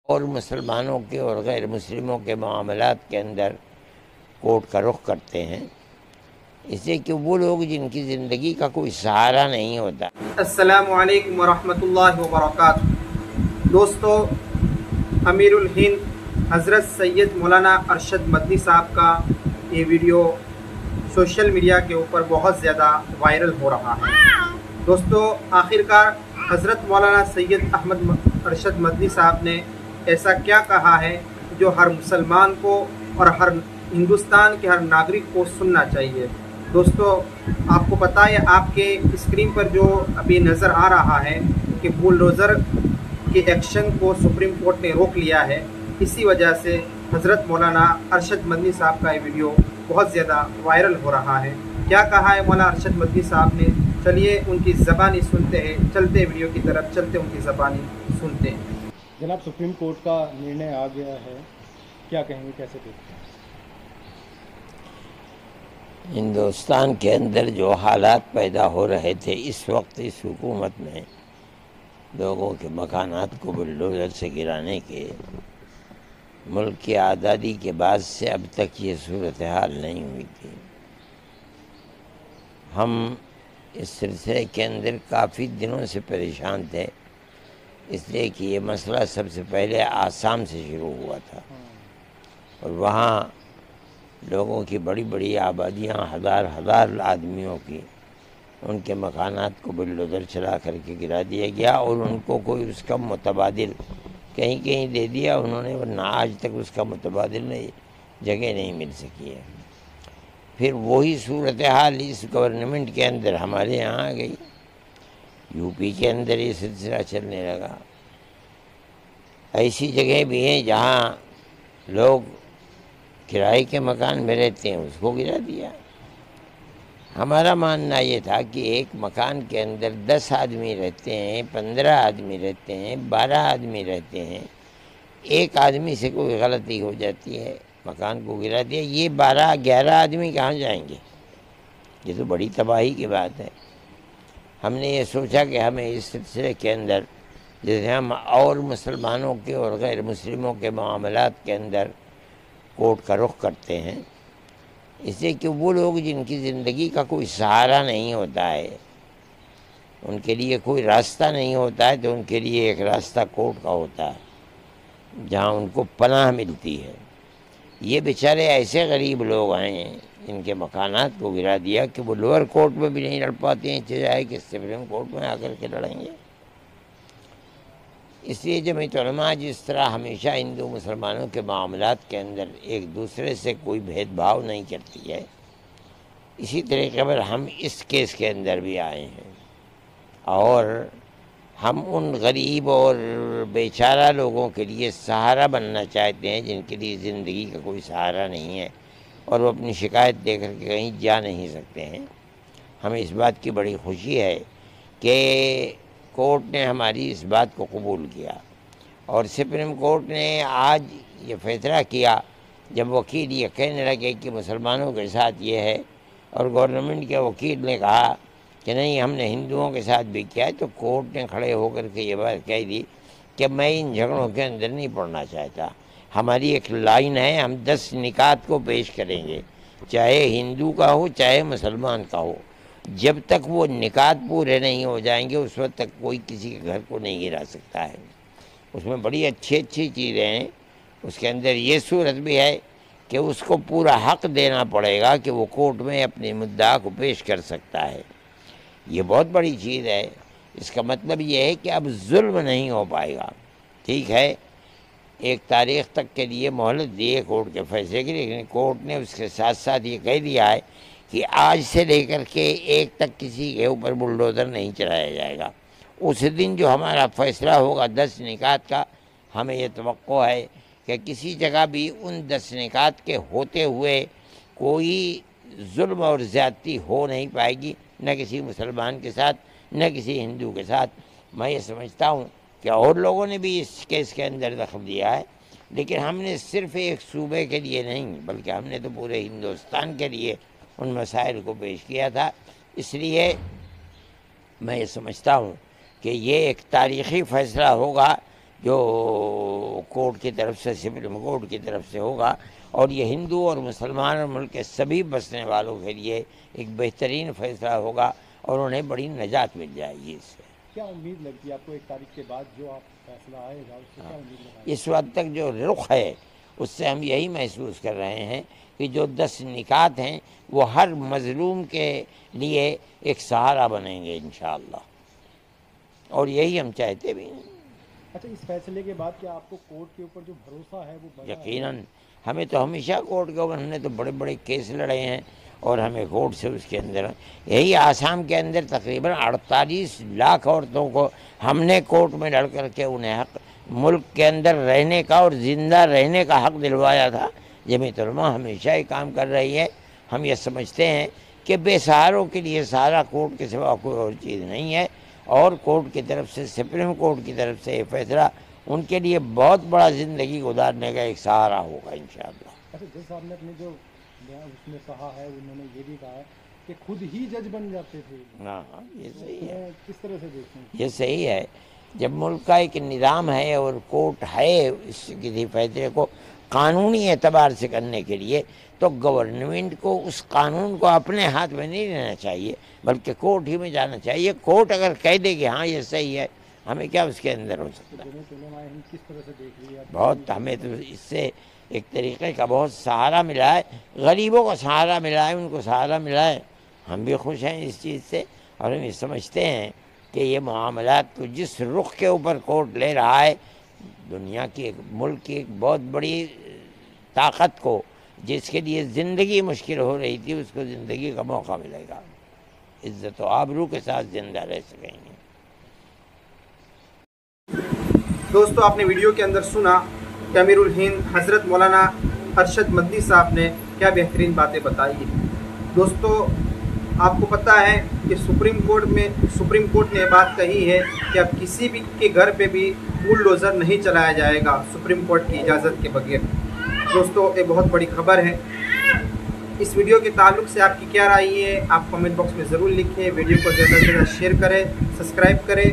اور مسلمانوں کے اور غیر مسلموں کے معاملات کے اندر کورٹ کا رخ کرتے ہیں، اس لیے کہ وہ لوگ جن کی زندگی کا کوئی سہارا نہیں ہوتا۔ السلام علیکم ورحمۃ اللہ وبرکاتہ۔ دوستو، امیر الہند حضرت سید مولانا ارشد مدنی صاحب کا یہ ویڈیو سوشل میڈیا کے اوپر بہت زیادہ وائرل ہو رہا ہے۔ دوستو، آخرکار حضرت مولانا سید احمد ارشد مدنی صاحب نے ایسا کیا کہا ہے جو ہر مسلمان کو اور ہر ہندوستان کے ہر ناگرک کو سننا چاہیے۔ دوستو، آپ کو پتہ ہے، آپ کے اسکرین پر جو ابھی نظر آ رہا ہے کہ بلڈوزر کے ایکشن کو سپریم کورٹ نے روک لیا ہے، اسی وجہ سے حضرت مولانا ارشد مدنی صاحب کا یہ ویڈیو بہت زیادہ وائرل ہو رہا ہے۔ کیا کہا ہے مولانا ارشد مدنی صاحب نے؟ چلیے ان کی زبانی سنتے ہیں، چلتے ویڈیو کی طرف چلتے ان کی زبانی سنتے ہیں۔ جناب، سپریم کورٹ کا نرنے آ گیا ہے، کیا کہیں گے، کیسے دیکھتے ہیں؟ ہندوستان کے اندر جو حالات پیدا ہو رہے تھے اس وقت اس حکومت میں لوگوں کے مکانات کو بلڈوزر سے گرانے کے، ملک کی آزادی کے بعد سے اب تک یہ صورتحال نہیں ہوئی تھی۔ ہم اس سلسلے کے اندر کافی دنوں سے پریشان تھے، اس لیے کہ یہ مسئلہ سب سے پہلے آسام سے شروع ہوا تھا، اور وہاں لوگوں کی بڑی بڑی آبادیاں، ہزار ہزار آدمیوں کی، ان کے مکانات کو بلڈوزر چلا کر کے گرا دیا گیا، اور ان کو کوئی اس کا متبادل کہیں کہیں دے دیا انہوں نے، ورنہ آج تک اس کا متبادل جگہ نہیں مل سکی ہے۔ پھر وہی صورتحال اس گورنمنٹ کے اندر ہمارے یہاں آ گئی، یو پی کے اندر یہ سلسلہ چلنے لگا۔ ایسی جگہ بھی ہیں جہاں لوگ کرائے کے مکان میں رہتے ہیں، اس کو گرا دیا۔ ہمارا ماننا یہ تھا کہ ایک مکان کے اندر 10 آدمی رہتے ہیں، 15 آدمی رہتے ہیں، 12 آدمی رہتے ہیں، ایک آدمی سے کوئی غلطی ہو جاتی ہے، مکان کو گرا دیا، یہ 12-11 آدمی کہاں جائیں گے؟ یہ تو بڑی تباہی کی بات ہے۔ ہم نے یہ سوچا کہ ہمیں اس سلسلے کے اندر، جیسے ہم اور مسلمانوں کے اور غیر مسلموں کے معاملات کے اندر کورٹ کا رخ کرتے ہیں، اس لیے کہ وہ لوگ جن کی زندگی کا کوئی سہارا نہیں ہوتا ہے، ان کے لیے کوئی راستہ نہیں ہوتا ہے، تو ان کے لیے ایک راستہ کورٹ کا ہوتا ہے جہاں ان کو پناہ ملتی ہے۔ یہ بیچارے ایسے غریب لوگ ہیں جن کے مکانات کو گرا دیا کہ وہ لوور کورٹ میں بھی نہیں لڑ پاتے ہیں، چاہے کہ سپریم کورٹ میں آ کر کے لڑیں گے۔ اس لیے جمعیت علماء جس طرح ہمیشہ ہندو مسلمانوں کے معاملات کے اندر ایک دوسرے سے کوئی بھید بھاؤ نہیں کرتی ہے، اسی طریقے پر ہم اس کیس کے اندر بھی آئے ہیں، اور ہم ان غریب اور بیچارہ لوگوں کے لیے سہارا بننا چاہتے ہیں جن کے لیے زندگی کا کوئی سہارا نہیں ہے، اور وہ اپنی شکایت دے کر کے کہیں جا نہیں سکتے ہیں۔ ہمیں اس بات کی بڑی خوشی ہے کہ کورٹ نے ہماری اس بات کو قبول کیا، اور سپریم کورٹ نے آج یہ فیصلہ کیا، جب وکیل یہ کہنے لگے کہ مسلمانوں کے ساتھ یہ ہے، اور گورنمنٹ کے وکیل نے کہا کہ نہیں ہم نے ہندوؤں کے ساتھ بھی کیا ہے، تو کورٹ نے کھڑے ہو کر کے یہ بات کہہ دی کہ میں ان جھگڑوں کے اندر نہیں پڑنا چاہتا۔ ہماری ایک لائن ہے، ہم 10 نکات کو پیش کریں گے، چاہے ہندو کا ہو چاہے مسلمان کا ہو، جب تک وہ نکات پورے نہیں ہو جائیں گے اس وقت تک کوئی کسی کے گھر کو نہیں گرا سکتا ہے۔ اس میں بڑی اچھی اچھی چیزیں ہیں، اس کے اندر یہ صورت بھی ہے کہ اس کو پورا حق دینا پڑے گا کہ وہ کورٹ میں اپنے مدعا کو پیش کر سکتا ہے۔ یہ بہت بڑی چیز ہے۔ اس کا مطلب یہ ہے کہ اب ظلم نہیں ہو پائے گا۔ ٹھیک ہے، ایک تاریخ تک کے لیے مہلت دی ہے کورٹ کے فیصلے کی، لیکن کورٹ نے اس کے ساتھ ساتھ یہ کہہ دیا ہے کہ آج سے لے کر کے ایک تک کسی کے اوپر بلڈوزر نہیں چلایا جائے گا۔ اس دن جو ہمارا فیصلہ ہوگا 10 نکات کا، ہمیں یہ توقع ہے کہ کسی جگہ بھی ان 10 نکات کے ہوتے ہوئے کوئی ظلم اور زیادتی ہو نہیں پائے گی، نہ کسی مسلمان کے ساتھ نہ کسی ہندو کے ساتھ۔ میں یہ سمجھتا ہوں کہ اور لوگوں نے بھی اس کیس کے اندر دخل دیا ہے، لیکن ہم نے صرف ایک صوبے کے لیے نہیں بلکہ ہم نے تو پورے ہندوستان کے لیے ان مسائل کو پیش کیا تھا۔ اس لیے میں یہ سمجھتا ہوں کہ یہ ایک تاریخی فیصلہ ہوگا جو کورٹ کی طرف سے سپریم کورٹ کی طرف سے ہوگا، اور یہ ہندو اور مسلمان اور ملک کے سبھی بسنے والوں کے لیے ایک بہترین فیصلہ ہوگا اور انہیں بڑی نجات مل جائے گی اس سے۔ کیا امید لگتی ہے آپ کو 1 تاریخ کے بعد جو آپ فیصلہ آئے گا اس سے کیا امید لگتی ہے؟ اس وقت تک جو رخ ہے اس سے ہم یہی محسوس کر رہے ہیں کہ جو 10 نکات ہیں وہ ہر مظلوم کے لیے ایک سہارا بنیں گے انشاءاللہ، اور یہی ہم چاہتے بھی ہیں۔ اچھا، اس فیصلے کے بعد کیا آپ کو کورٹ کے اوپر جو بھروسہ ہے وہ بڑھا ہے؟ یقیناً ہمیں تو ہمیشہ کورٹ کے اوپر، ہم نے تو بڑے بڑے کیس لڑے ہیں اور ہمیں کورٹ سے اس کے اندر، یہی آسام کے اندر تقریباً 48 لاکھ عورتوں کو ہم نے کورٹ میں لڑ کر کے انہیں حق ملک کے اندر رہنے کا اور زندہ رہنے کا حق دلوایا تھا۔ جمعیت علماء ہمیشہ یہ کام کر رہی ہے۔ ہم یہ سمجھتے ہیں کہ بے سہاروں کے لیے سہارا کورٹ کے سوا کوئی اور چیز نہیں ہے، اور کورٹ کی طرف سے، سپریم کورٹ کی طرف سے یہ فیصلہ ان کے لیے بہت بڑا زندگی گزارنے کا ایک سہارا ہوگا انشاءاللہ۔ اچھا، جس صاحب نے اپنے جو اس میں کہا ہے، انہوں نے یہ بھی کہا ہے کہ خود ہی جج بن جاتے تھے۔ ہاں، یہ صحیح ہے، کس طرح سے دیکھتے ہیں؟ یہ صحیح ہے۔ جب ملک کا ایک نظام ہے اور کورٹ ہے اس کسی فیصلے کو قانونی اعتبار سے کرنے کے لیے، تو گورنمنٹ کو اس قانون کو اپنے ہاتھ میں نہیں لینا چاہیے، بلکہ کورٹ ہی میں جانا چاہیے۔ کورٹ اگر کہہ دے کہ ہاں یہ صحیح ہے، ہمیں کیا اس کے اندر ہو سکتا ہے؟ جمعیت علماء ہند کس طرح سے دیکھ رہی ہے؟ بہت، ہمیں تو اس سے ایک طریقے کا بہت سہارا ملا ہے، غریبوں کو سہارا ملا ہے، ان کو سہارا ملا ہے۔ ہم بھی خوش ہیں اس چیز سے، اور ہم یہ سمجھتے ہیں کہ یہ معاملات کو جس رخ کے اوپر کورٹ لے رہا ہے، دنیا کی ایک ملک کی ایک بہت بڑی طاقت کو، جس کے لیے زندگی مشکل ہو رہی تھی، اس کو زندگی کا موقع ملے گا، عزت و آبرو کے ساتھ زندہ رہ سکیں گے۔ دوستو، آپ نے ویڈیو کے اندر سنا کہ امیر الہند حضرت مولانا ارشد مدنی صاحب نے کیا بہترین باتیں بتائی ہیں۔ دوستو، آپ کو پتہ ہے کہ سپریم کورٹ نے بات کہی ہے کہ اب کسی بھی کے گھر پہ بھی بلڈوزر نہیں چلایا جائے گا سپریم کورٹ کی اجازت کے بغیر۔ دوستو، یہ بہت بڑی خبر ہے۔ اس ویڈیو کے تعلق سے آپ کی کیا رائے ہے؟ آپ کمنٹ باکس میں ضرور لکھیں۔ ویڈیو کو زیادہ سے زیادہ شیئر کریں، سبسکرائب کریں